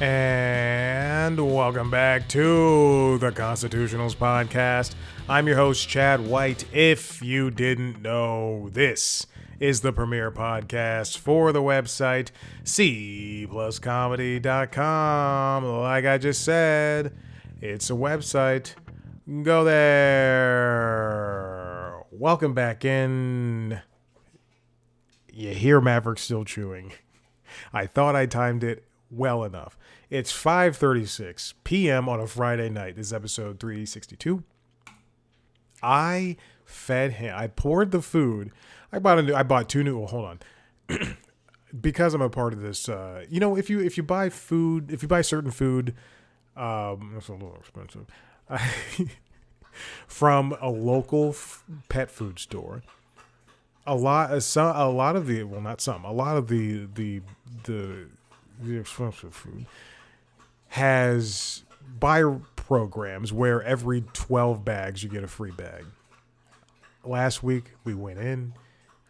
And welcome back to the Constitutionals Podcast. I'm your host, Chad White. If you didn't know, this is the premier podcast for the website cpluscomedy.com. Like I just said, it's a website. Go there. Welcome back in. You hear Maverick still chewing. I thought I timed it well enough. It's 5:36 p.m. on a Friday night. This is episode 362. I fed him. I poured the food. I bought two new. Well, hold on. Because I'm a part of this. If you buy food, if you buy certain food, it's a little expensive. From a local pet food store. A lot of the expensive food has buy programs where every 12 bags you get a free bag. Last week we went in,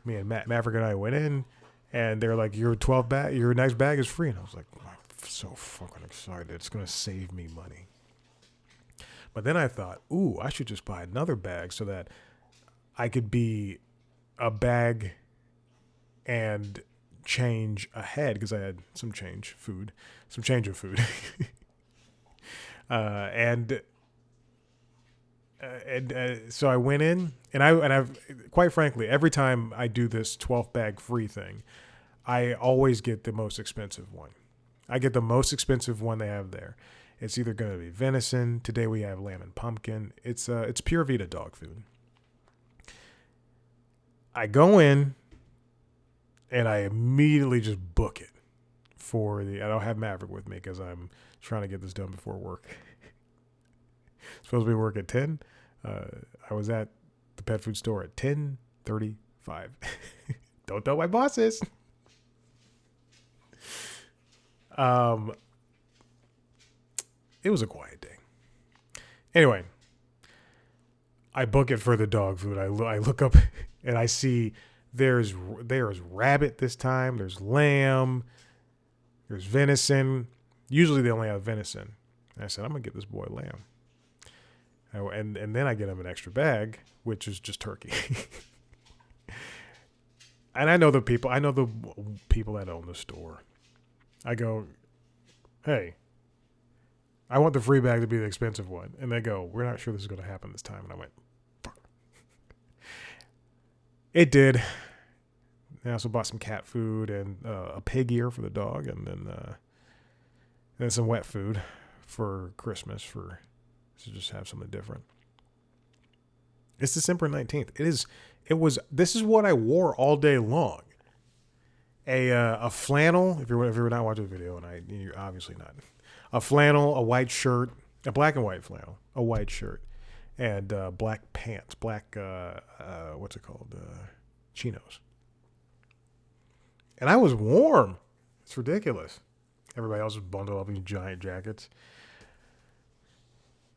me and Maverick and I went in, and they're like, your next bag is free. And I was like, I'm so fucking excited. It's going to save me money. But then I thought, I should just buy another bag so that I could be a bag and change ahead, because I had some change of food. So I went in, and I've quite frankly, every time I do this 12 bag free thing, I always get the most expensive one. I get the most expensive one they have there. It's either going to be venison. Today we have lamb and pumpkin. It's Pure Vita dog food. I go in, and I immediately just book it I don't have Maverick with me because I'm trying to get this done before work. Supposed to be work at 10. I was at the pet food store at 10:35. Don't tell my bosses. It was a quiet day. Anyway, I book it for the dog food. I look up and I see there's rabbit this time. There's lamb. There's venison. Usually they only have venison. And I said, I'm going to get this boy lamb. And then I get him an extra bag, which is just turkey. And I know the people that own the store. I go, hey, I want the free bag to be the expensive one. And they go, we're not sure this is going to happen this time. And I went, fuck. It did. I also bought some cat food and a pig ear for the dog, and then some wet food for Christmas to just have something different. It's December 19th. This is what I wore all day long. A flannel, if you're not watching the video, and you're obviously not. A flannel, a white shirt, a black and white flannel, a white shirt, and black pants, what's it called? Chinos. And I was warm. It's ridiculous. Everybody else was bundled up in giant jackets.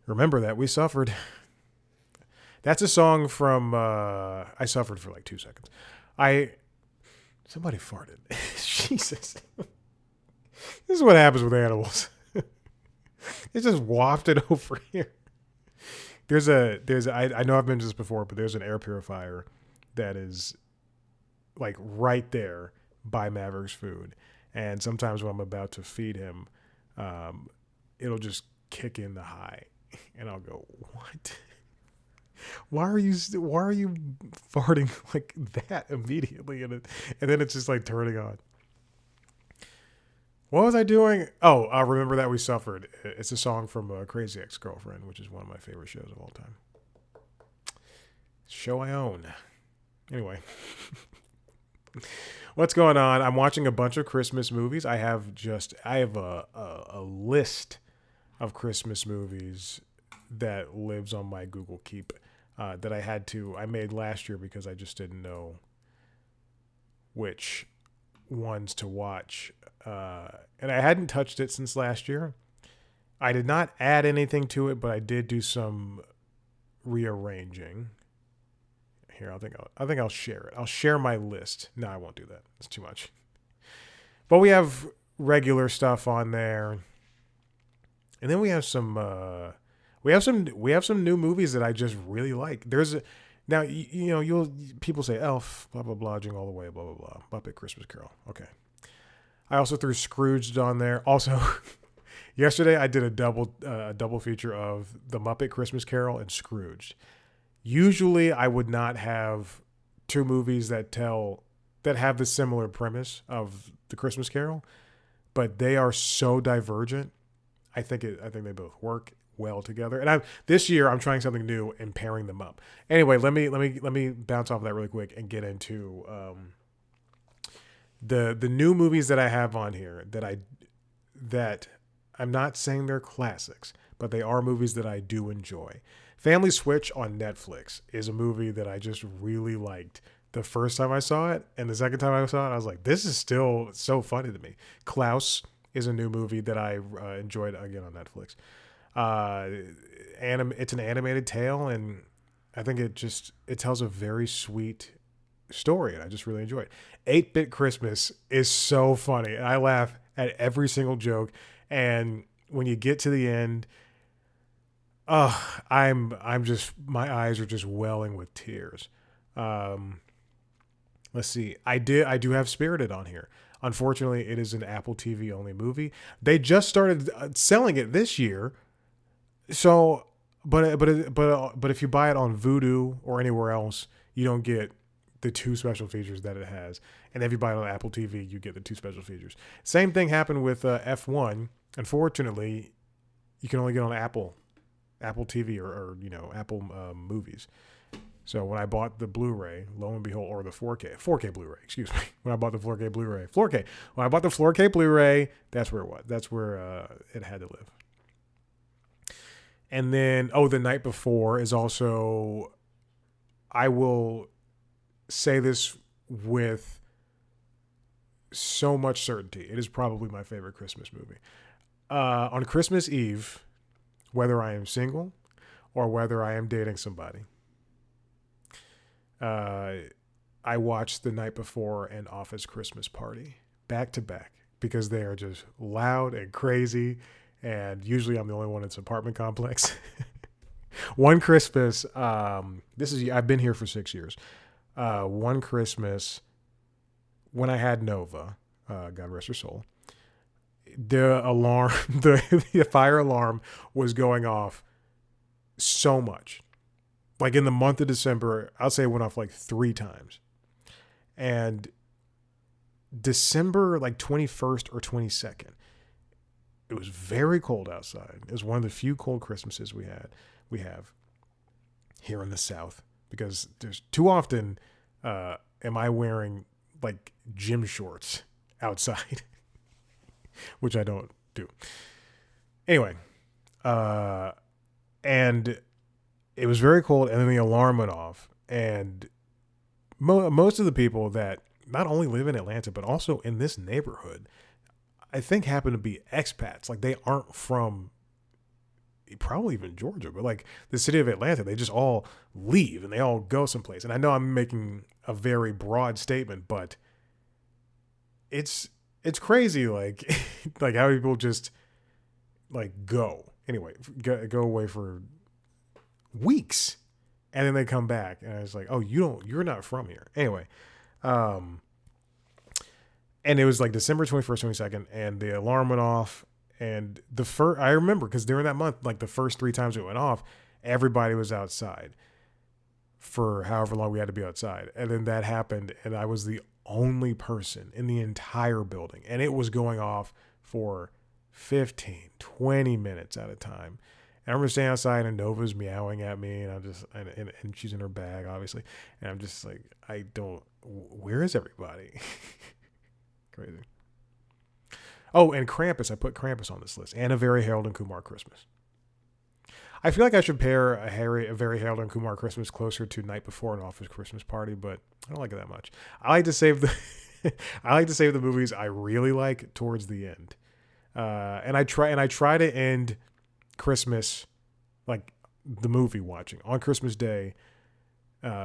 Remember that we suffered. That's a song from, I suffered for like 2 seconds. Somebody farted. Jesus. This is what happens with animals. It's just wafted over here. I know I've mentioned this before, but there's an air purifier that is like right there by Maverick's food. And sometimes when I'm about to feed him, it'll just kick in the high. And I'll go, what? Why are you farting like that immediately? And then it's just like turning on. What was I doing? Oh, Remember That We Suffered. It's a song from Crazy Ex-Girlfriend, which is one of my favorite shows of all time. Show I own. Anyway. What's going on? I'm watching a bunch of Christmas movies. I have a list of Christmas movies that lives on my Google Keep that I made last year because I just didn't know which ones to watch. And I hadn't touched it since last year. I did not add anything to it, but I did do some rearranging. Here, I think I'll share it. I'll share my list. No, I won't do that. It's too much. But we have regular stuff on there. And then we have some new movies that I just really like. Now you'll people say Elf, blah blah blah, Jingle All the Way, blah blah blah, Muppet Christmas Carol. Okay. I also threw Scrooged on there. Also, yesterday I did a double feature of the Muppet Christmas Carol and Scrooged. Usually I would not have two movies that have the similar premise of the Christmas Carol, but they are so divergent. I think they both work well together. And this year I'm trying something new and pairing them up. Anyway, let me bounce off of that really quick and get into the new movies that I have on here that I'm not saying they're classics, but they are movies that I do enjoy. Family Switch on Netflix is a movie that I just really liked the first time I saw it, and the second time I saw it, I was like, this is still so funny to me. Klaus is a new movie that I enjoyed again on Netflix. It's an animated tale, and I think it tells a very sweet story, and I just really enjoy it. 8-Bit Christmas is so funny, and I laugh at every single joke. And when you get to the end, I'm just, my eyes are just welling with tears. Let's see. I do have Spirited on here. Unfortunately, it is an Apple TV only movie. They just started selling it this year. So, but if you buy it on Vudu or anywhere else, you don't get the two special features that it has. And if you buy it on Apple TV, you get the two special features. Same thing happened with F1. Unfortunately, you can only get on Apple TV or Apple movies. So when I bought the Blu-ray, lo and behold, or the 4K Blu-ray, excuse me. When I bought the 4K Blu-ray, when I bought the 4K Blu-ray, that's where it was. That's where it had to live. And then, The Night Before is also, I will say this with so much certainty, it is probably my favorite Christmas movie. On Christmas Eve, whether I am single or whether I am dating somebody, I watched The Night Before and Office Christmas Party back to back because they are just loud and crazy. And usually I'm the only one in this apartment complex. One Christmas, I've been here for 6 years. One Christmas when I had Nova, God rest her soul, the alarm, the fire alarm was going off so much. Like in the month of December, I'll say it went off like 3 times. And December like 21st or 22nd, it was very cold outside. It was one of the few cold Christmases we have here in the South, because there's too often am I wearing like gym shorts outside, which I don't do. Anyway, and it was very cold, and then the alarm went off, and most of the people that not only live in Atlanta but also in this neighborhood, I think happen to be expats. Like they aren't from probably even Georgia, but like the city of Atlanta, they just all leave and they all go someplace. And I know I'm making a very broad statement, but it's crazy. Like, like how people just like go go away for weeks and then they come back. And I was like, oh, you're not from here. Anyway. And it was like December 21st, 22nd, and the alarm went off. And I remember because during that month, like the first 3 times it went off, everybody was outside for however long we had to be outside. And then that happened, and I was the only person in the entire building. And it was going off for 15, 20 minutes at a time. And I remember staying outside, and Nova's meowing at me, and I'm just, and she's in her bag, obviously. And I'm just like, where is everybody? Crazy. Oh, and Krampus. I put Krampus on this list. And A Very Harold and Kumar Christmas. I feel like I should pair a Very Harold and Kumar Christmas closer to Night Before and Office Christmas Party, but I don't like it that much. I like to save the movies I really like towards the end. And I try to end Christmas, like the movie watching, on Christmas Day,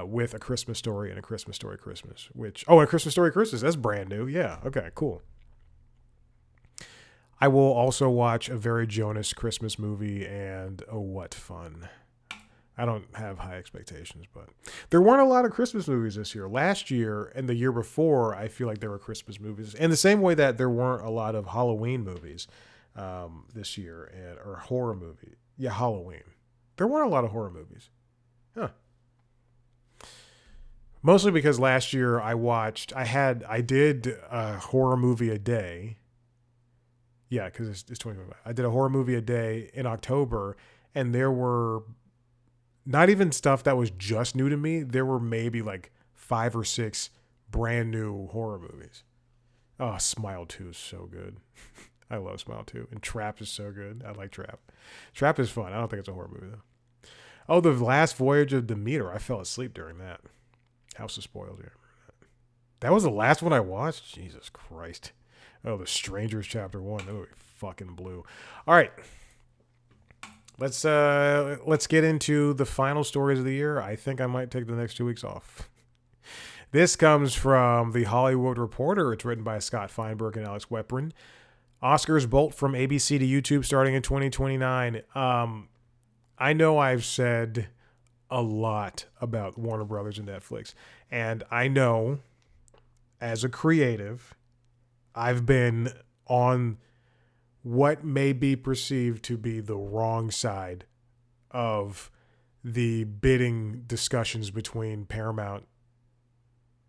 with A Christmas Story and A Christmas Story Christmas, and A Christmas Story Christmas, that's brand new. Yeah. Okay, cool. I will also watch a very Jonas Christmas movie and oh, what fun. I don't have high expectations, but there weren't a lot of Christmas movies this year. Last year and the year before, I feel like there were Christmas movies. In the same way that there weren't a lot of Halloween movies this year, or horror movies. Yeah, Halloween. There weren't a lot of horror movies. Huh. Mostly because last year I did a horror movie a day. Yeah, because it's 2025. I did a horror movie a day in October, and there were not even stuff that was just new to me. There were maybe like 5 or 6 brand new horror movies. Oh, Smile 2 is so good. I love Smile 2. And Trap is so good. I like Trap. Trap is fun. I don't think it's a horror movie, though. Oh, The Last Voyage of Demeter. I fell asleep during that. House of Spoils. Yeah, that was the last one I watched? Jesus Christ. Oh, The Strangers Chapter 1. That movie fucking blew. All right. Let's get into the final stories of the year. I think I might take the next 2 weeks off. This comes from The Hollywood Reporter. It's written by Scott Feinberg and Alex Weprin. Oscars bolt from ABC to YouTube starting in 2029. I know I've said a lot about Warner Brothers and Netflix, and I know as a creative, I've been on what may be perceived to be the wrong side of the bidding discussions between Paramount.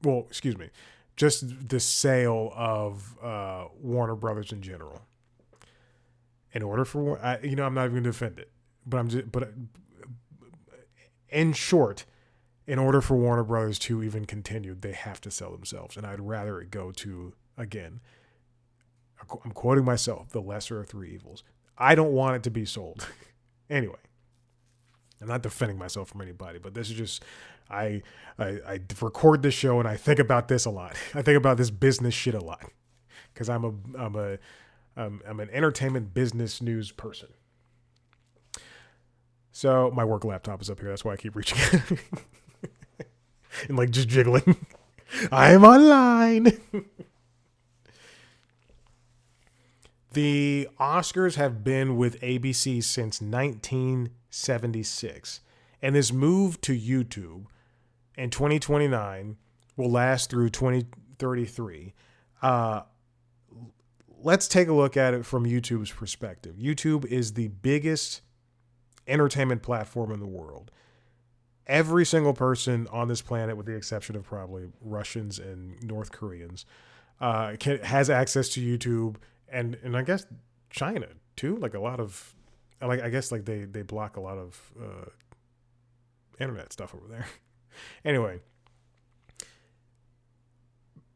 Well, excuse me, just the sale of Warner Brothers in general. In order for, I'm not even going to defend it, but in short, in order for Warner Brothers to even continue, they have to sell themselves, and I'd rather it go to, again, I'm quoting myself, the lesser of 3 evils. I don't want it to be sold. Anyway, I'm not defending myself from anybody, but this is just, I record this show and I think about this a lot. I think about this business shit a lot because I'm an entertainment business news person. So my work laptop is up here. That's why I keep reaching out and like just jiggling. I'm online. The Oscars have been with ABC since 1976, and this move to YouTube in 2029 will last through 2033. Let's take a look at it from YouTube's perspective. YouTube is the biggest entertainment platform in the world. Every single person on this planet, with the exception of probably Russians and North Koreans, has access to YouTube. And I guess China too, like a lot of, like I guess like they block a lot of internet stuff over there. Anyway,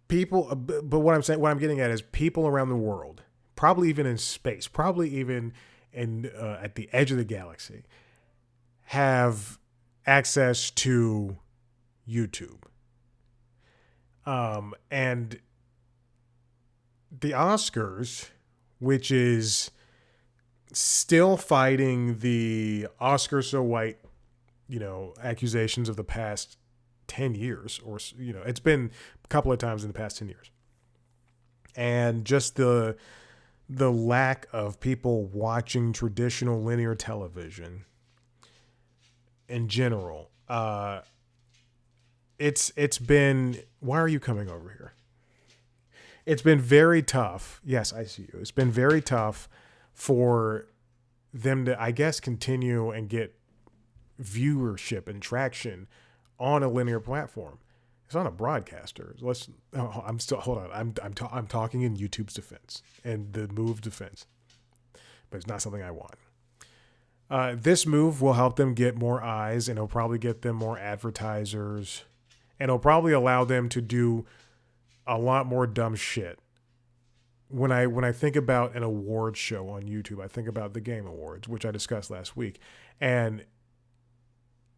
people, but what I'm getting at is people around the world, probably even in space, probably even in at the edge of the galaxy, have access to YouTube. And the Oscars, which is still fighting the Oscar so white, accusations of the past 10 years, or, it's been a couple of times in the past 10 years. And just the lack of people watching traditional linear television in general. It's been, why are you coming over here? It's been very tough. Yes, I see you. It's been very tough for them to, I guess, continue and get viewership and traction on a linear platform. It's on a broadcaster. Hold on. I'm talking in YouTube's defense and the move's defense, but it's not something I want. This move will help them get more eyes, and it'll probably get them more advertisers, and it'll probably allow them to do a lot more dumb shit. When I think about an award show on YouTube, I think about the Game Awards, which I discussed last week. And,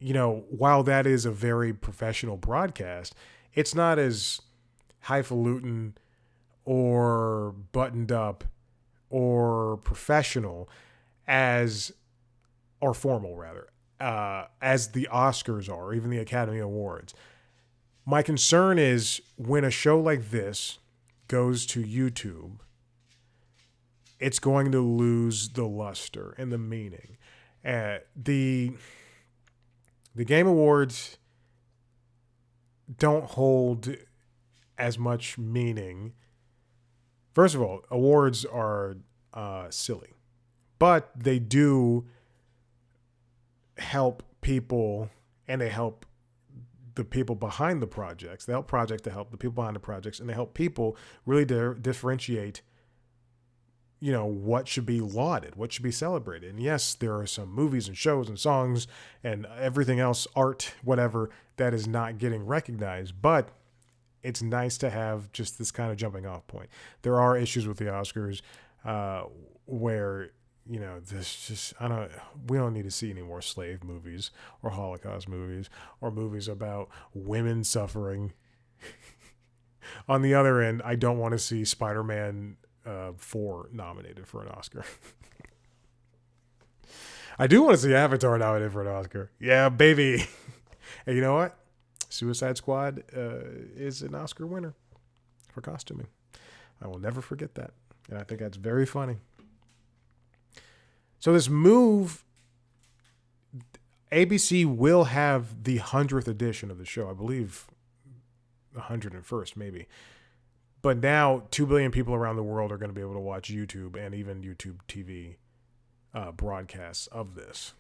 while that is a very professional broadcast, it's not as highfalutin or buttoned up or professional or formal rather, as the Oscars are, or even the Academy Awards. My concern is when a show like this goes to YouTube, it's going to lose the luster and the meaning. The Game Awards don't hold as much meaning. First of all, awards are silly, but they do help people, and they help the people behind the projects. They help projects to help the people behind the projects, and they help people really differentiate, what should be lauded, what should be celebrated. And yes, there are some movies and shows and songs and everything else, art, whatever, that is not getting recognized, but it's nice to have just this kind of jumping off point. There are issues with the Oscars where, this just, we don't need to see any more slave movies or Holocaust movies or movies about women suffering. On the other end, I don't want to see Spider-Man 4 nominated for an Oscar. I do want to see Avatar nominated for an Oscar. Yeah, baby. And you know what? Suicide Squad is an Oscar winner for costuming. I will never forget that. And I think that's very funny. So this move, ABC will have the 100th edition of the show. I believe 101st, maybe. But now 2 billion people around the world are going to be able to watch YouTube and even YouTube TV broadcasts of this.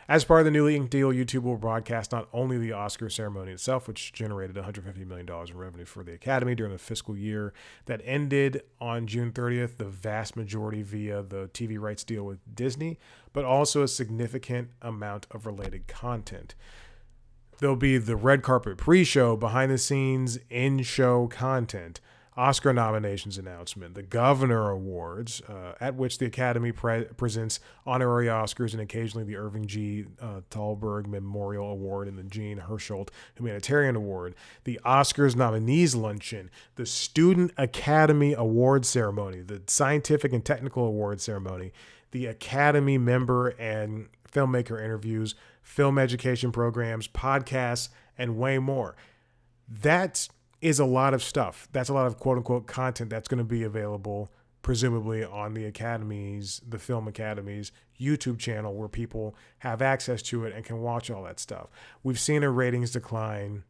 As part of the newly inked deal, YouTube will broadcast not only the Oscar ceremony itself, which generated $150 million in revenue for the Academy during the fiscal year that ended on June 30th, the vast majority via the TV rights deal with Disney, but also a significant amount of related content. There'll be the red carpet pre-show, behind-the-scenes, in-show content, Oscar nominations announcement, the Governor Awards, at which the Academy presents honorary Oscars and occasionally the Irving G. Thalberg Memorial Award and the Jean Hersholt Humanitarian Award, the Oscars nominees luncheon, the Student Academy Award ceremony, the Scientific and Technical Award ceremony, the Academy member and filmmaker interviews, film education programs, podcasts, and way more. That is a lot of stuff. That's a lot of quote unquote content that's going to be available, presumably on the Film Academy's YouTube channel, where people have access to it and can watch all that stuff. We've seen a ratings decline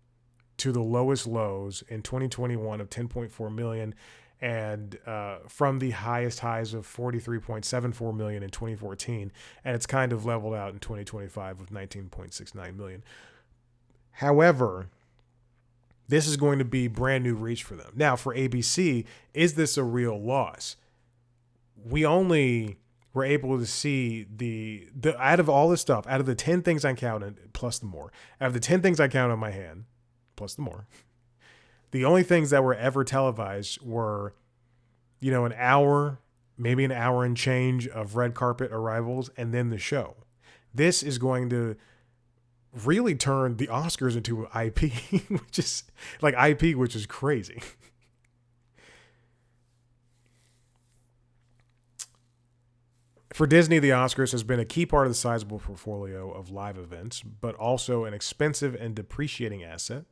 to the lowest lows in 2021 of 10.4 million and from the highest highs of 43.74 million in 2014. And it's kind of leveled out in 2025 with 19.69 million. However, this is going to be brand new reach for them. Now, for ABC, is this a real loss? We only were able to see the out of all this stuff, out of the 10 things I counted, plus the more, out of the 10 things I counted on my hand, plus the more, the only things that were ever televised were, an hour, maybe an hour and change of red carpet arrivals, and then the show. This is going to really turned the Oscars into IP, which is which is crazy. For Disney, the Oscars has been a key part of the sizable portfolio of live events, but also an expensive and depreciating asset.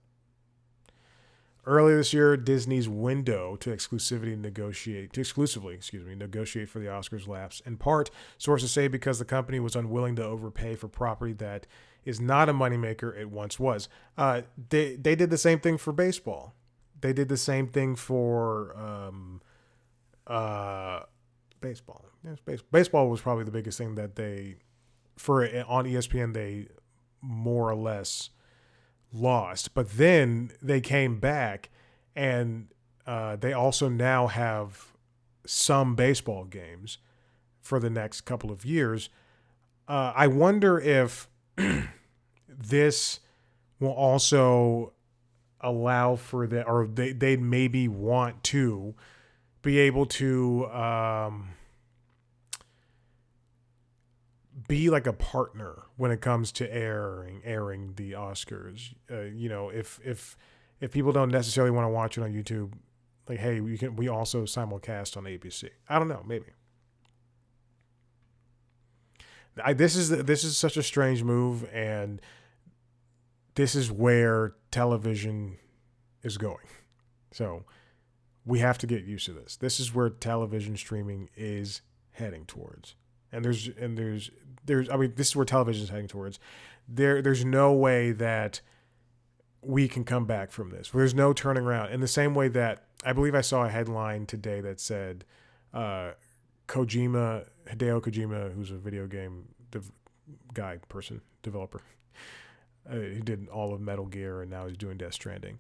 Earlier this year, Disney's window to exclusively negotiate for the Oscars lapsed, in part, sources say, because the company was unwilling to overpay for property that is not a moneymaker it once was. They did the same thing for baseball. They did the same thing for baseball. Yes, baseball was probably the biggest thing that on ESPN, they more or less lost. But then they came back, and they also now have some baseball games for the next couple of years. I wonder if this will also allow for that, or they'd maybe want to be able to be like a partner when it comes to airing the Oscars. If people don't necessarily want to watch it on YouTube, like, hey, we also simulcast on ABC. I don't know, maybe. This is such a strange move, and this is where television is going. So We have to get used to this. This is where television streaming is heading towards. And there's I mean, this is where television is heading towards. There's no way that we can come back from this. There's no turning around. In the same way that I believe I saw a headline today that said Hideo Kojima, who's a video game developer, he did all of Metal Gear and now he's doing Death Stranding,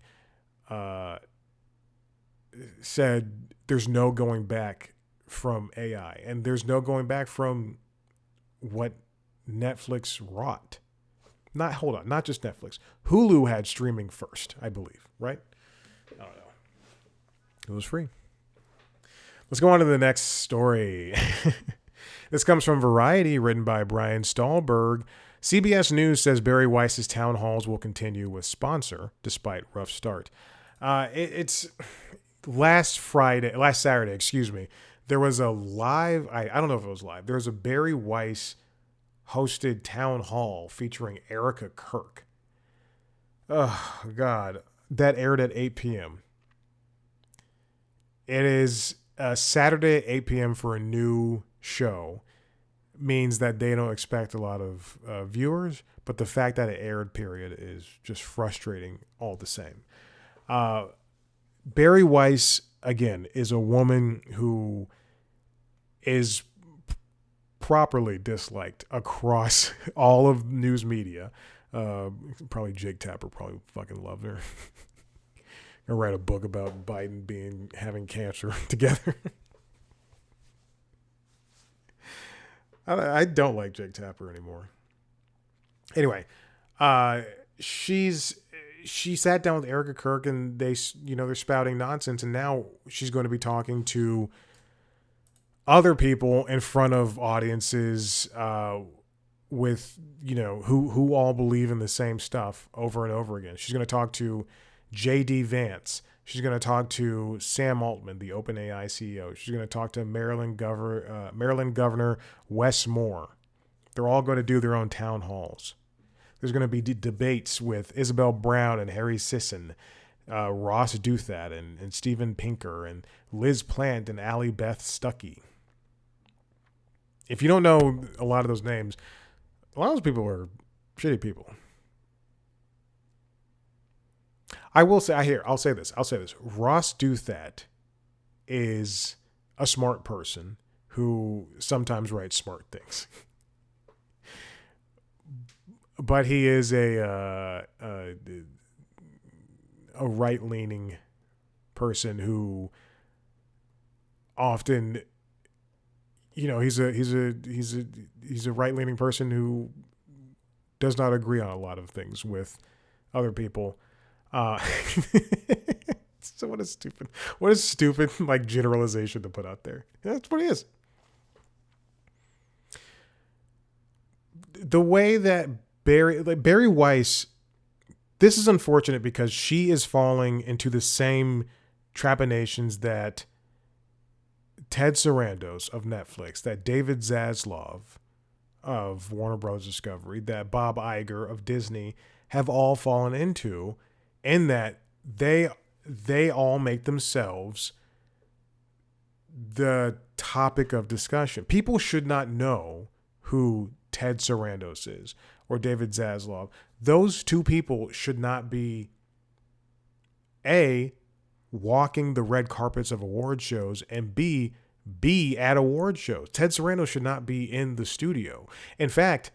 said there's no going back from AI, and there's no going back from what Netflix wrought. Not just Netflix. Hulu had streaming first, I believe, right? I don't know. It was free. Let's go on to the next story. This comes from Variety, written by Brian Stahlberg. CBS News says Bari Weiss's town halls will continue with sponsor despite rough start. It's last Saturday, there was a live, I don't know if it was live, there was a Bari Weiss hosted town hall featuring Erica Kirk. Oh, God. That aired at 8 p.m. It is Saturday at 8 p.m. for a new show. Means that they don't expect a lot of viewers, but the fact that it aired, period, is just frustrating all the same. Bari Weiss, again, is a woman who is properly disliked across all of news media. Probably Jake Tapper probably fucking loved her. I write a book about Biden having cancer together. I don't like Jake Tapper anymore. Anyway, she sat down with Erica Kirk and they're spouting nonsense, and now she's going to be talking to other people in front of audiences with, who all believe in the same stuff over and over again. She's going to talk to J.D. Vance. She's going to talk to Sam Altman, the OpenAI CEO. She's going to talk to Maryland Governor Wes Moore. They're all going to do their own town halls. There's going to be debates with Isabel Brown and Harry Sisson, Ross Douthat and Steven Pinker and Liz Plant and Allie Beth Stuckey. If you don't know a lot of those names, a lot of those people are shitty people. I'll say this. Ross Douthat is a smart person who sometimes writes smart things. But he is a right-leaning person who often, he's a right-leaning person who does not agree on a lot of things with other people. So what a stupid like generalization to put out there. That's what it is. The way that Bari Weiss, this is unfortunate because she is falling into the same trepanations that Ted Sarandos of Netflix, that David Zaslav of Warner Bros. Discovery, that Bob Iger of Disney have all fallen into, in that they all make themselves the topic of discussion. People should not know who Ted Sarandos is or David Zaslav. Those two people should not be A, walking the red carpets of award shows, and B at award shows. Ted Sarandos should not be in the studio. In fact,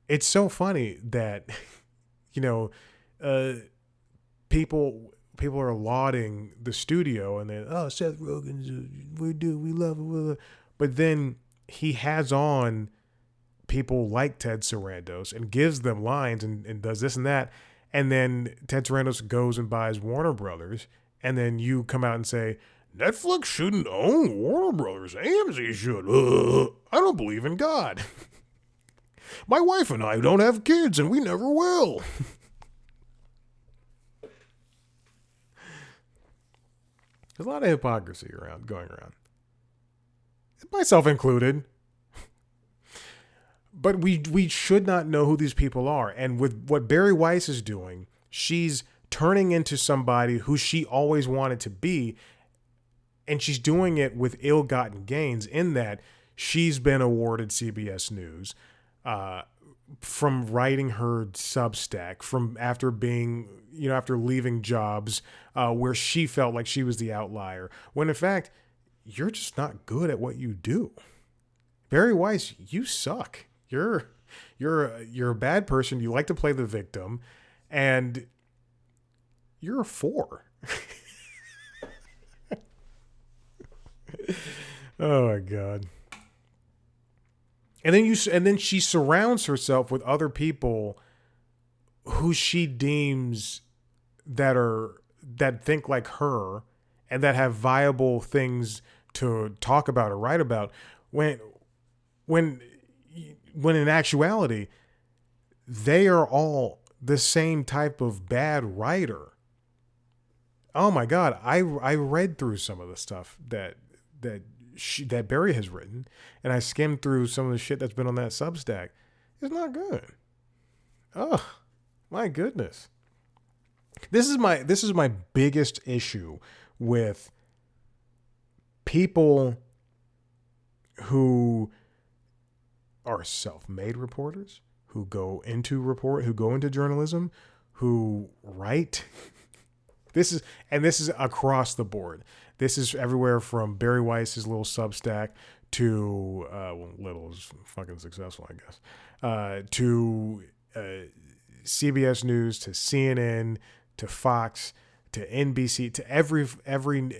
it's so funny that people are lauding the studio and then, oh, Seth Rogen's, we love it. But then he has on people like Ted Sarandos and gives them lines and does this and that. And then Ted Sarandos goes and buys Warner Brothers. And then you come out and say, Netflix shouldn't own Warner Brothers. AMC should. I don't believe in God. My wife and I don't have kids and we never will. There's a lot of hypocrisy going around. Myself included. But we should not know who these people are. And with what Bari Weiss is doing, she's turning into somebody who she always wanted to be. and she's doing it with ill-gotten gains in that she's been awarded CBS News from writing her Substack, from after being, after leaving jobs where she felt like she was the outlier, when in fact, you're just not good at what you do. Bari Weiss, you suck. You're a bad person. You like to play the victim, and you're a 4. Oh my God. And then she surrounds herself with other people who she deems that think like her and that have viable things to talk about or write about, when in actuality they are all the same type of bad writer. Oh my God, I read through some of the stuff that Bari has written, and I skimmed through some of the shit that's been on that Substack. It's not good. Oh my goodness. This is my biggest issue with people who are self-made reporters, who go into journalism, who write. This is across the board. This is everywhere from Bari Weiss's little Substack to little is fucking successful, I guess, to CBS News, to CNN, to Fox, to NBC, to every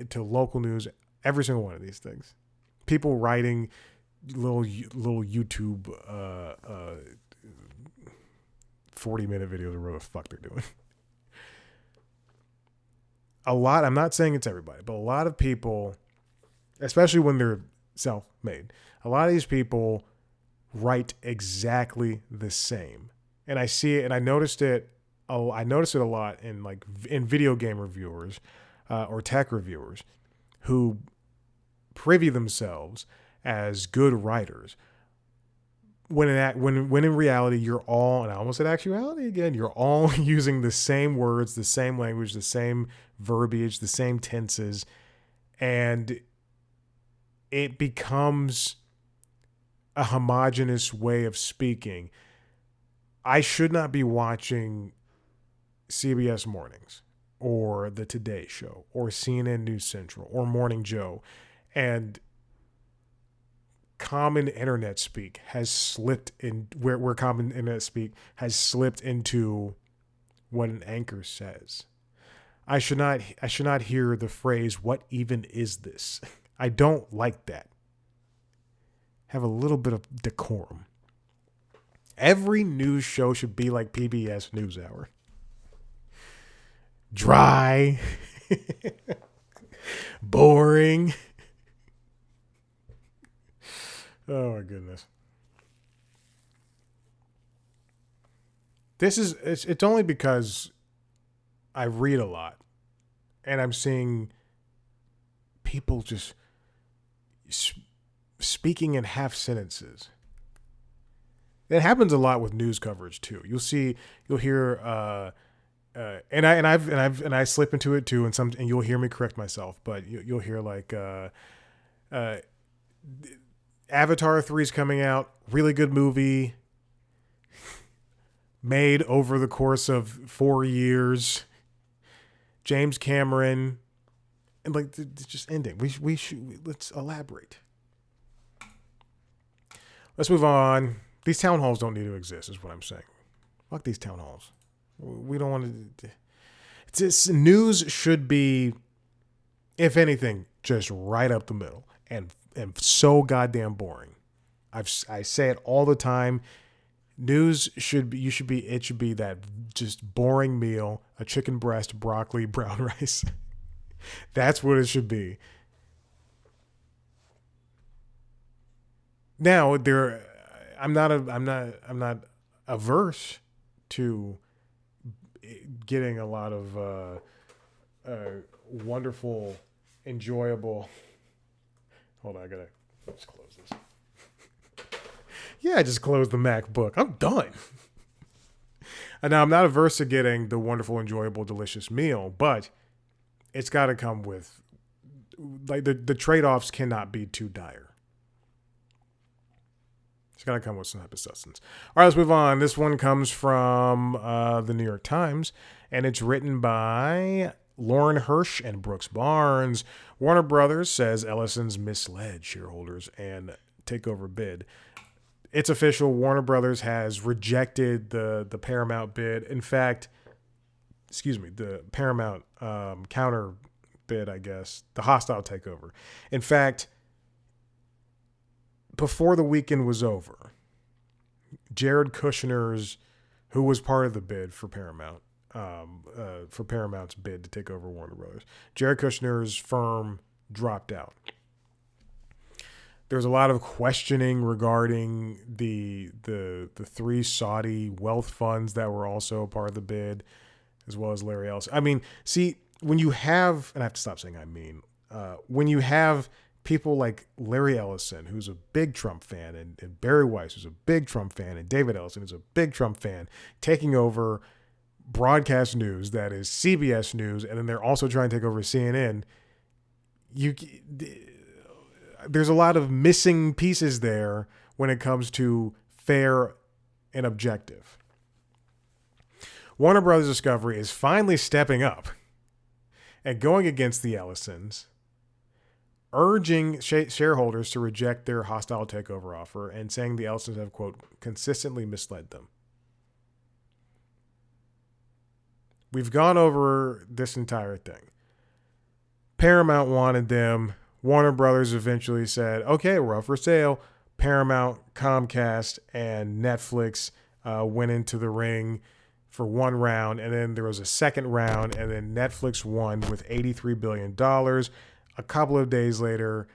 to local news. Every single one of these things. People writing little YouTube 40-minute videos or whatever the fuck they're doing. I'm not saying it's everybody, but a lot of people, especially when they're self-made, a lot of these people write exactly the same. And I see it, and I noticed it a lot in video game reviewers or tech reviewers who privy themselves as good writers. When in reality, you're all, and I almost said actuality again, you're all using the same words, the same language, the same verbiage, the same tenses, and it becomes a homogenous way of speaking. I should not be watching CBS Mornings or The Today Show or CNN News Central or Morning Joe, and common internet speak has slipped in where common internet speak has slipped into what an anchor says. I should not hear the phrase, "What even is this?" I don't like that. Have a little bit of decorum. Every news show should be like PBS NewsHour. Dry. Boring. Oh my goodness. It's only because I read a lot and I'm seeing people just speaking in half sentences. It happens a lot with news coverage too. You'll hear and I slip into it too, and you'll hear me correct myself, but you'll hear like Avatar 3 is coming out, really good movie, made over the course of 4 years. James Cameron, and like it's just ending. Let's elaborate. Let's move on. These town halls don't need to exist, is what I'm saying. Fuck these town halls. We don't want to. News should be, if anything, just right up the middle and so goddamn boring. I say it all the time. News should be that just boring meal, a chicken breast, broccoli, brown rice. That's what it should be. Now I'm not averse to getting a lot of wonderful, enjoyable. Hold on, I gotta just close this. Yeah, I just closed the MacBook. I'm done. And now I'm not averse to getting the wonderful, enjoyable, delicious meal, but it's got to come with like the trade-offs cannot be too dire. It's got to come with some type of substance. All right, let's move on. This one comes from the New York Times, and it's written by Lauren Hirsch and Brooks Barnes. Warner Brothers says Ellison's misled shareholders and takeover bid. It's official. Warner Brothers has rejected the Paramount bid. In fact, the Paramount counter bid, I guess, the hostile takeover. In fact, before the weekend was over, Jared Kushner's, who was part of the bid for Paramount, for Paramount's bid to take over Warner Brothers, Jared Kushner's firm dropped out. There's a lot of questioning regarding the three Saudi wealth funds that were also part of the bid, as well as Larry Ellison. I mean, see, when you have, and I have to stop saying when you have people like Larry Ellison, who's a big Trump fan, and Bari Weiss, who's a big Trump fan, and David Ellison, who's a big Trump fan, taking over broadcast news that is CBS News, and then they're also trying to take over CNN, there's a lot of missing pieces there when it comes to fair and objective. Warner Brothers Discovery is finally stepping up and going against the Ellisons, urging shareholders to reject their hostile takeover offer and saying the Ellisons have, quote, consistently misled them. We've gone over this entire thing. Paramount wanted them. Warner Brothers eventually said, okay, we're up for sale. Paramount, Comcast, and Netflix went into the ring for one round, and then there was a second round, and then Netflix won with $83 billion. A couple of days later,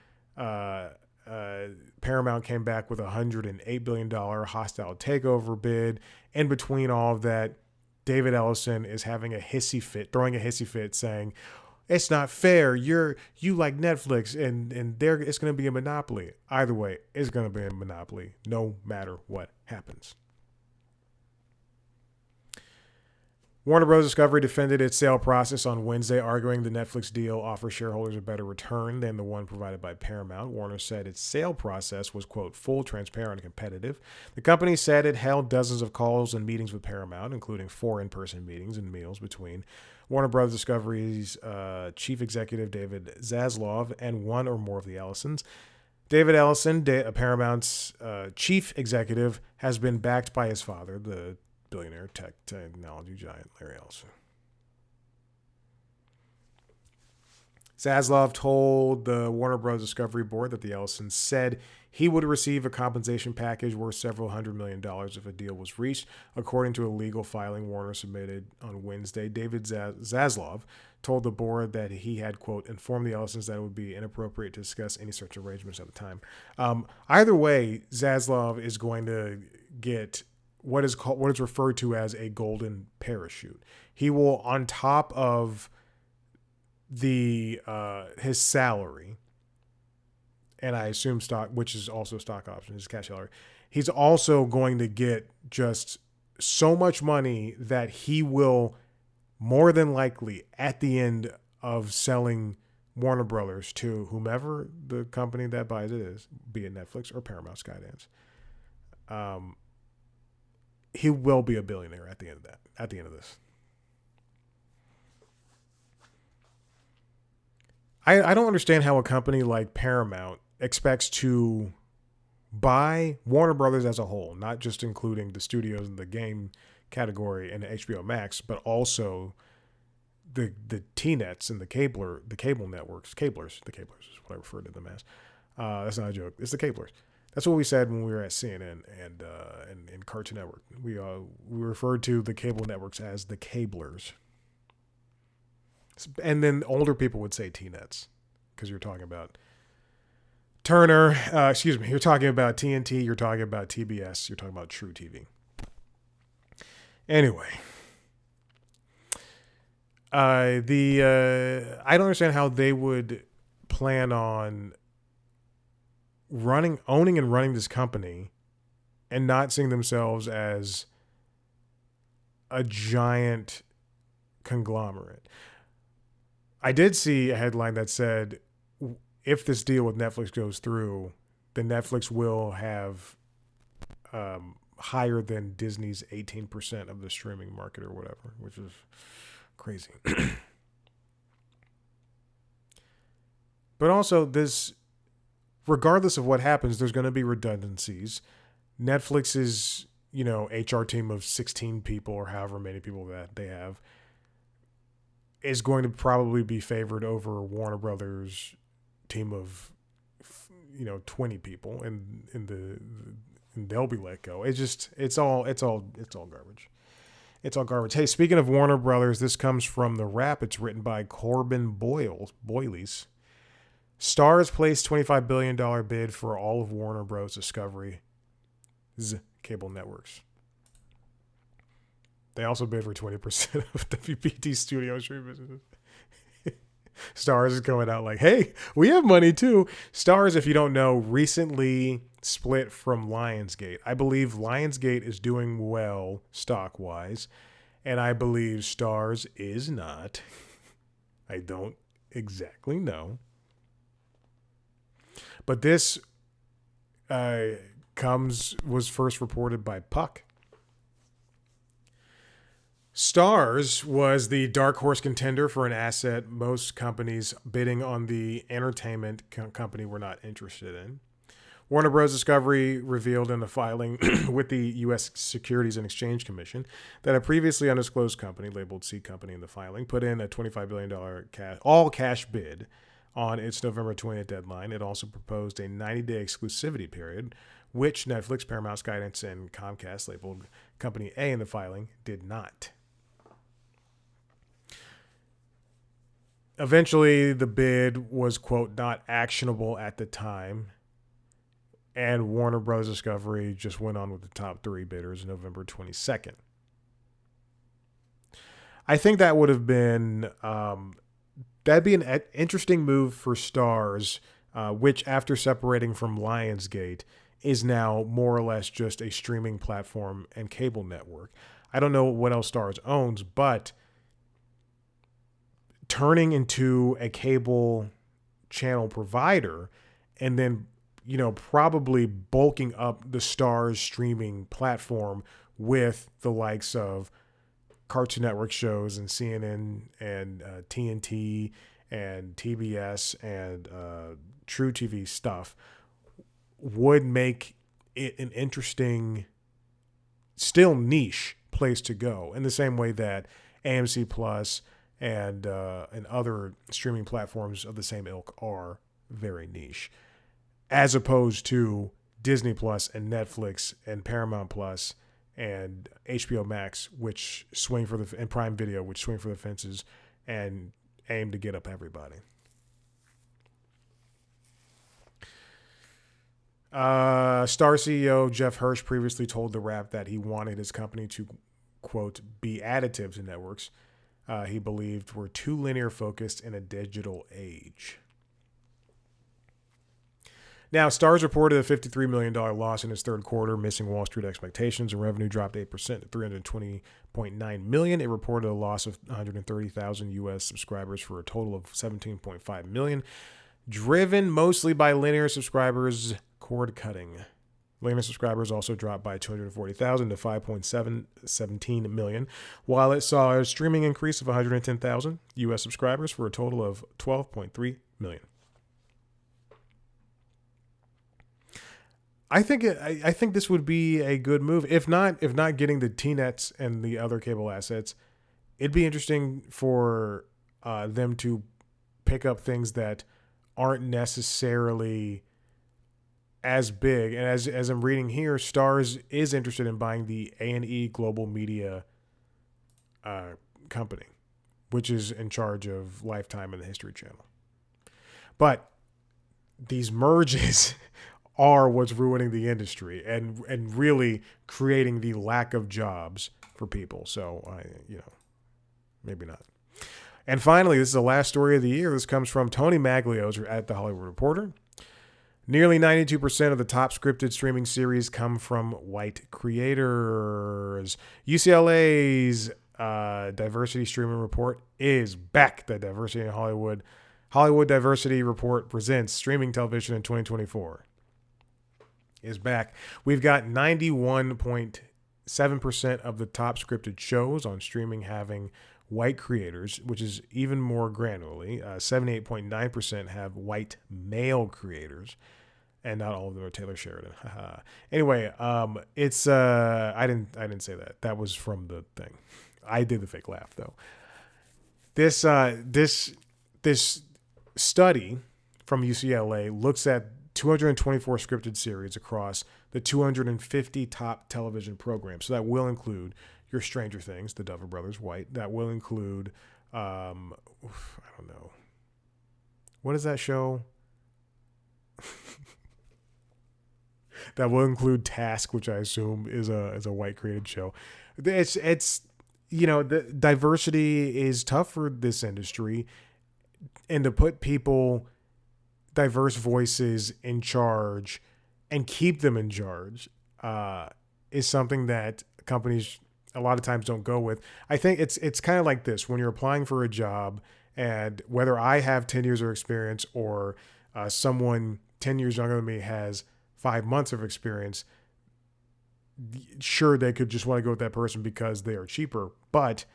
Paramount came back with a $108 billion hostile takeover bid. In between all of that, David Ellison is having a hissy fit, throwing a hissy fit, saying, it's not fair. You like Netflix, and there it's going to be a monopoly. Either way, it's going to be a monopoly, no matter what happens. Warner Bros. Discovery defended its sale process on Wednesday, arguing the Netflix deal offers shareholders a better return than the one provided by Paramount. Warner said its sale process was, quote, full, transparent, and competitive. The company said it held dozens of calls and meetings with Paramount, including 4 in-person meetings and meals between Warner Bros. Discovery's chief executive, David Zaslav, and one or more of the Ellisons. David Ellison, Paramount's chief executive, has been backed by his father, the billionaire technology giant Larry Ellison. Zaslav told the Warner Bros. Discovery board that the Ellisons said he would receive a compensation package worth several $100 million if a deal was reached. According to a legal filing Warner submitted on Wednesday, David Zaslav told the board that he had, quote, informed the Ellisons that it would be inappropriate to discuss any such arrangements at the time. Either way, Zaslav is going to get what is referred to as a golden parachute. He will, on top of the his salary, and I assume stock, which is also stock options, his cash salary, he's also going to get just so much money that he will more than likely, at the end of selling Warner Brothers to whomever the company that buys it is, be it Netflix or Paramount, Skydance, he will be a billionaire at the end of that. At the end of this, I don't understand how a company like Paramount expects to buy Warner Brothers as a whole, not just including the studios and the game category and HBO Max, but also the T-nets and the cable networks, cablers is what I refer to them as. That's not a joke. It's the cablers. That's what we said when we were at CNN and Cartoon Network. We referred to the cable networks as the cablers. And then older people would say T-nets because you're talking about Turner. You're talking about TNT. You're talking about TBS. You're talking about True TV. Anyway, I don't understand how they would plan on owning and running this company and not seeing themselves as a giant conglomerate. I did see a headline that said if this deal with Netflix goes through, then Netflix will have higher than Disney's 18% of the streaming market or whatever, which is crazy. But also, this, regardless of what happens, there's going to be redundancies. Netflix's, HR team of 16 people or however many people that they have is going to probably be favored over Warner Brothers team of 20 people, and they'll be let go. It's all garbage. It's all garbage. Hey, speaking of Warner Brothers, this comes from The Wrap. It's written by Corbin Boyles. Starz placed $25 billion bid for all of Warner Bros. Discovery's cable networks. They also bid for 20% of WBT studio stream businesses. Starz is going out like, hey, we have money too. Starz, if you don't know, recently split from Lionsgate. I believe Lionsgate is doing well stock-wise, and I believe Starz is not. I don't exactly know. But this was first reported by Puck. Starz was the dark horse contender for an asset most companies bidding on the entertainment company were not interested in. Warner Bros. Discovery revealed in a filing with the U.S. Securities and Exchange Commission that a previously undisclosed company, labeled C Company in the filing, put in a $25 billion all-cash bid on its November 20th deadline. It also proposed a 90-day exclusivity period, which Netflix, Paramount, Skydance, and Comcast, labeled Company A in the filing, did not. Eventually, the bid was, quote, not actionable at the time, and Warner Bros. Discovery just went on with the top three bidders November 22nd. I think that would have been, that'd be an interesting move for Starz, which after separating from Lionsgate is now more or less just a streaming platform and cable network. I don't know what else Starz owns, but turning into a cable channel provider and then, probably bulking up the Starz streaming platform with the likes of Cartoon Network shows and CNN and TNT and TBS and True TV stuff would make it an interesting, still niche place to go, in the same way that AMC Plus and other streaming platforms of the same ilk are very niche, as opposed to Disney Plus and Netflix and Paramount Plus and HBO Max, which swing for and Prime Video, which swing for the fences and aim to get up everybody. Star CEO Jeff Hirsch previously told The Wrap that he wanted his company to, quote, be additive to networks he believed were too linear focused in a digital age. Now, Starz reported a $53 million loss in its third quarter, missing Wall Street expectations, and revenue dropped 8% to $320.9 million. It reported a loss of 130,000 U.S. subscribers for a total of 17.5 million, driven mostly by linear subscribers cord cutting. Linear subscribers also dropped by 240,000 to 5.17 million, while it saw a streaming increase of 110,000 U.S. subscribers for a total of 12.3 million. I think this would be a good move. If not getting the T-Nets and the other cable assets, it'd be interesting for them to pick up things that aren't necessarily as big. And as I'm reading here, Starz is interested in buying the A&E Global Media company, which is in charge of Lifetime and the History Channel. But these merges are what's ruining the industry and really creating the lack of jobs for people. So, maybe not. And finally, this is the last story of the year. This comes from Tony Maglio's at The Hollywood Reporter. Nearly 92% of the top scripted streaming series come from white creators. UCLA's diversity streaming report is back. The Diversity in Hollywood Hollywood Diversity Report presents streaming television in 2024 is back. We've got 91.7% of the top scripted shows on streaming having white creators, which is even more granularly. 78.9% have white male creators, and not all of them are Taylor Sheridan. Anyway, it's I didn't say that. That was from the thing. I did the fake laugh though. This study from UCLA looks at 224 scripted series across the 250 top television programs. So that will include your Stranger Things, the Duffer Brothers, white. That will include, I don't know. What is that show? That will include Task, which I assume is a white created show. It's the diversity is tough for this industry, and to put people, diverse voices in charge and keep them in charge is something that companies a lot of times don't go with. I think it's kind of like this when you're applying for a job, and whether I have 10 years of experience or someone 10 years younger than me has 5 months of experience, sure, they could just want to go with that person because they are cheaper, but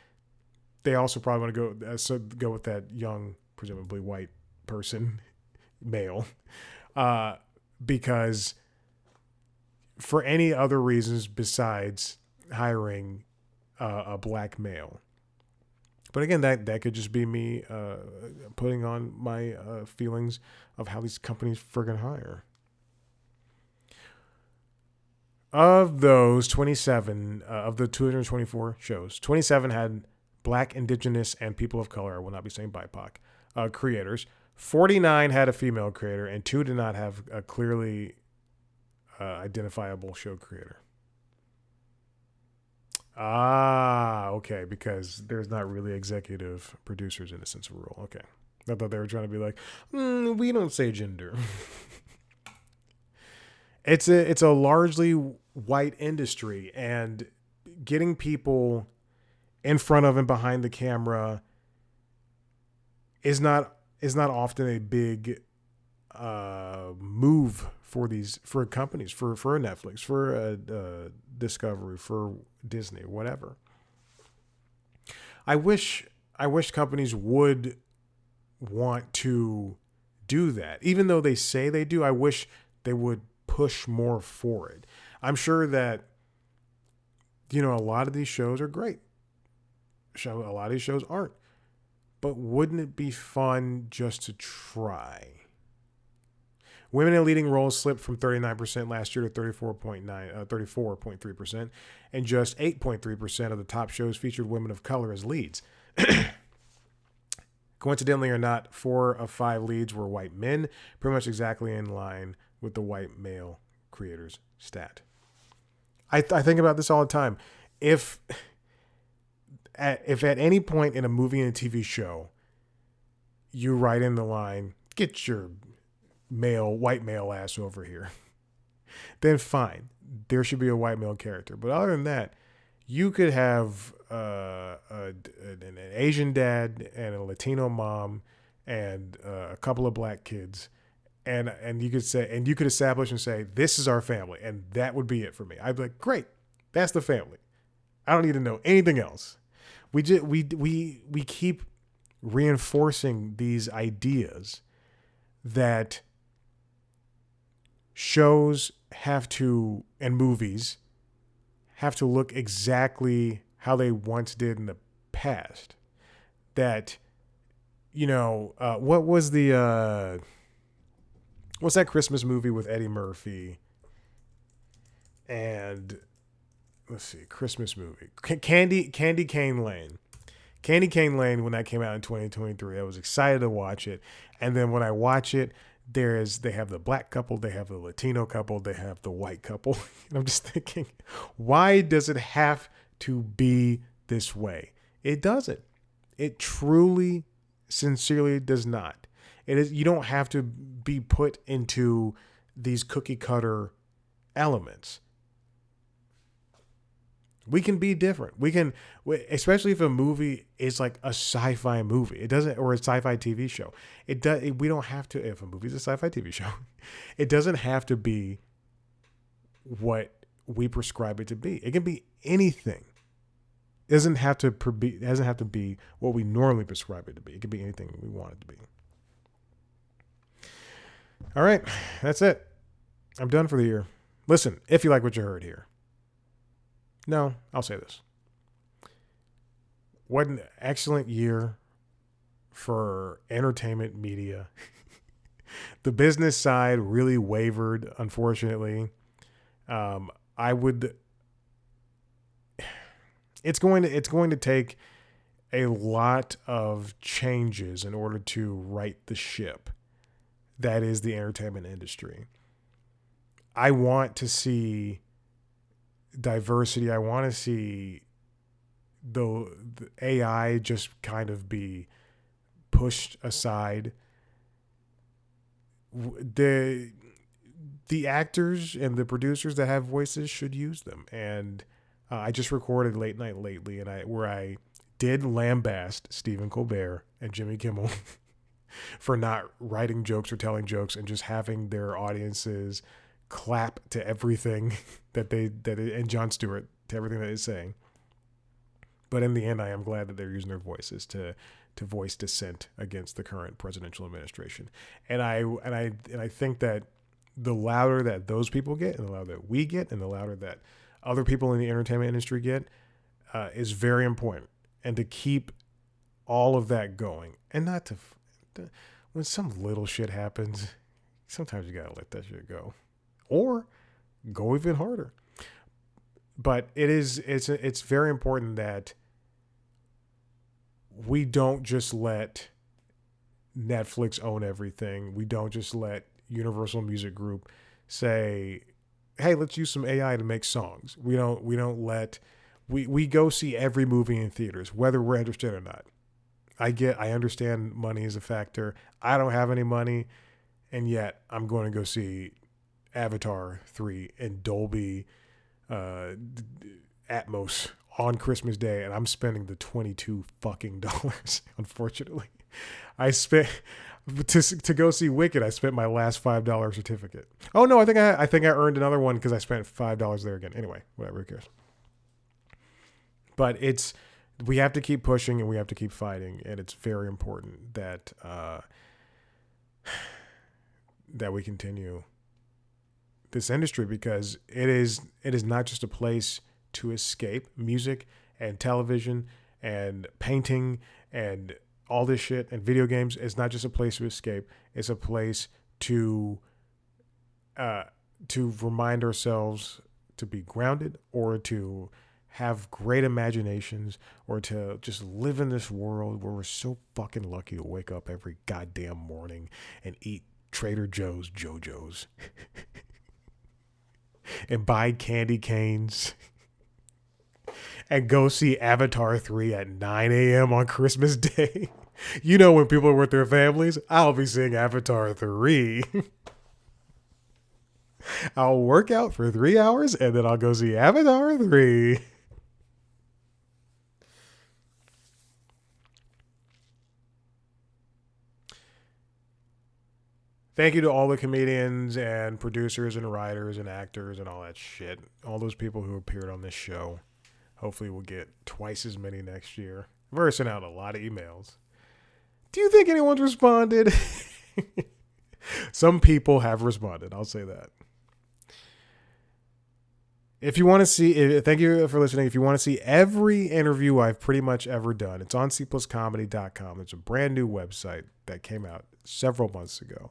they also probably want to go with that young, presumably white person, male, because for any other reasons besides hiring a black male. But again, that could just be me putting on my feelings of how these companies friggin' hire. Of those 27, of the 224 shows, 27 had Black, Indigenous, and people of color, I will not be saying BIPOC, creators. 49 had a female creator, and 2 did not have a clearly identifiable show creator. Okay, because there's not really executive producers in a sense of rule. Okay. I thought they were trying to be like, we don't say gender. It's a largely white industry, and getting people in front of and behind the camera is not often a big move for companies, for a Netflix, for a Discovery, for Disney, whatever. I wish companies would want to do that, even though they say they do. I wish they would push more for it. I'm sure that a lot of these shows are great. A lot of these shows aren't. But wouldn't it be fun just to try? Women in leading roles slipped from 39% last year to 34.3%, and just 8.3% of the top shows featured women of color as leads. Coincidentally or not, 4 of 5 leads were white men, pretty much exactly in line with the white male creators stat. I think about this all the time. If at any point in a movie and a TV show, you write in the line, "Get your white male ass over here," then fine. There should be a white male character. But other than that, you could have an Asian dad and a Latino mom and a couple of black kids. And you could say, and you could establish and say, this is our family, and that would be it for me. I'd be like, great, that's the family. I don't need to know anything else. We keep reinforcing these ideas that shows have to, and movies have to look exactly how they once did in the past. That, what was the what's that Christmas movie with Eddie Murphy? And let's see, Christmas movie. Candy Cane Lane. Candy Cane Lane, when that came out in 2023, I was excited to watch it. And then when I watch it, they have the black couple, they have the Latino couple, they have the white couple. And I'm just thinking, why does it have to be this way? It doesn't. It truly, sincerely does not. It is. You don't have to be put into these cookie cutter elements. We can be different. Especially if a movie is like a sci-fi movie. It doesn't, or a sci-fi TV show. We don't have to, if a movie's a sci-fi TV show, it doesn't have to be what we prescribe it to be. It can be anything. It doesn't have to be what we normally prescribe it to be. It can be anything we want it to be. All right, that's it. I'm done for the year. Listen, if you like what you heard here. No, I'll say this. What an excellent year for entertainment media. The business side really wavered, unfortunately. It's going to take a lot of changes in order to right the ship. That is the entertainment industry. I want to see diversity. I want to see the AI just kind of be pushed aside. The actors and the producers that have voices should use them. And I just recorded Late Night Lately, where I did lambast Stephen Colbert and Jimmy Kimmel for not writing jokes or telling jokes and just having their audiences clap to everything and Jon Stewart to everything that he's saying. But in the end, I am glad that they're using their voices to voice dissent against the current presidential administration. And I think that the louder that those people get, and the louder that we get, and the louder that other people in the entertainment industry get, is very important. And to keep all of that going, and not to when some little shit happens, sometimes you gotta let that shit go. Or go even harder. But it's very important that we don't just let Netflix own everything. We don't just let Universal Music Group say, hey, let's use some AI to make songs. We go see every movie in theaters, whether we're interested or not. I understand money is a factor. I don't have any money, and yet I'm going to go see Avatar 3 in Dolby Atmos on Christmas Day, and I'm spending the $22 fucking dollars. Unfortunately, I spent to go see Wicked. I spent my last $5 certificate. Oh no, I think I earned another one because I spent $5 there again. Anyway, whatever, who cares? But we have to keep pushing and we have to keep fighting, and it's very important that that we continue this industry, because it is not just a place to escape. Music and television and painting and all this shit and video games is not just a place to escape. It's a place to remind ourselves to be grounded, or to have great imaginations, or to just live in this world where we're so fucking lucky to wake up every goddamn morning and eat Trader Joe's JoJo's and buy candy canes and go see Avatar 3 at 9 a.m. on Christmas Day. You know, when people are with their families, I'll be seeing Avatar 3. I'll work out for 3 hours and then I'll go see Avatar 3. Thank you to all the comedians and producers and writers and actors and all that shit. All those people who appeared on this show. Hopefully we'll get twice as many next year. I've already sent out a lot of emails. Do you think anyone's responded? Some people have responded. I'll say that. If you want to see, thank you for listening. If you want to see every interview I've pretty much ever done, it's on cpluscomedy.com. It's a brand new website that came out several months ago.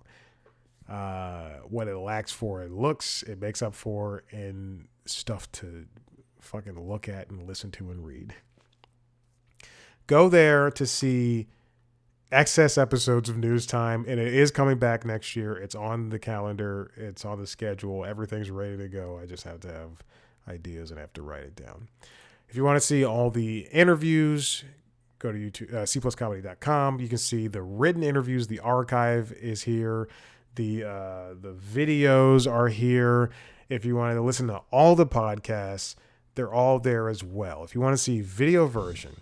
What it lacks for in looks, it makes up for in stuff to fucking look at and listen to and read. Go there to see excess episodes of News Time, and it is coming back next year. It's on the calendar. It's on the schedule. Everything's ready to go. I just have to have ideas and I have to write it down. If you want to see all the interviews, go to YouTube, cpluscomedy.com. You can see the written interviews. The archive is here. The videos are here. If you want to listen to all the podcasts, they're all there as well. If you want to see video version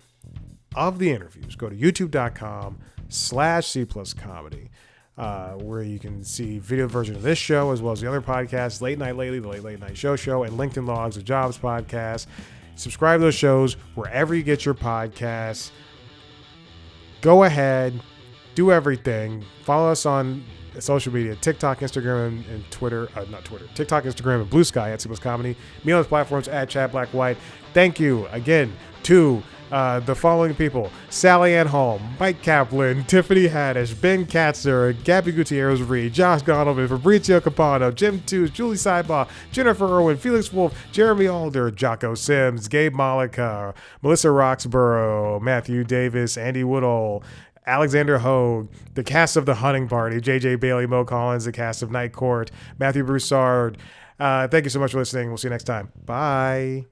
of the interviews, go to youtube.com/C+comedy, where you can see video version of this show as well as the other podcasts, Late Night Lately, the Late Night Show, and LinkedIn Logs, the Jobs podcast. Subscribe to those shows wherever you get your podcasts. Go ahead, do everything. Follow us on social media, TikTok, Instagram, and Twitter. Not Twitter. TikTok, Instagram, and Blue Sky at C++ Comedy. Me on those platforms at Chad Black White. Thank you again to the following people: Sally Ann Holm, Mike Kaplan, Tiffany Haddish, Ben Katzer, Gabby Gutierrez-Reed, Josh Donovan, Fabrizio Capano, Jim Tooze, Julie Seibaugh, Jennifer Irwin, Felix Wolf, Jeremy Alder, Jocko Sims, Gabe Malika, Melissa Roxborough, Matthew Davis, Andy Woodall, Alexander Hogue, the cast of The Hunting Party, JJ Bailey, Mo Collins, the cast of Night Court, Matthew Broussard. Thank you so much for listening. We'll see you next time. Bye.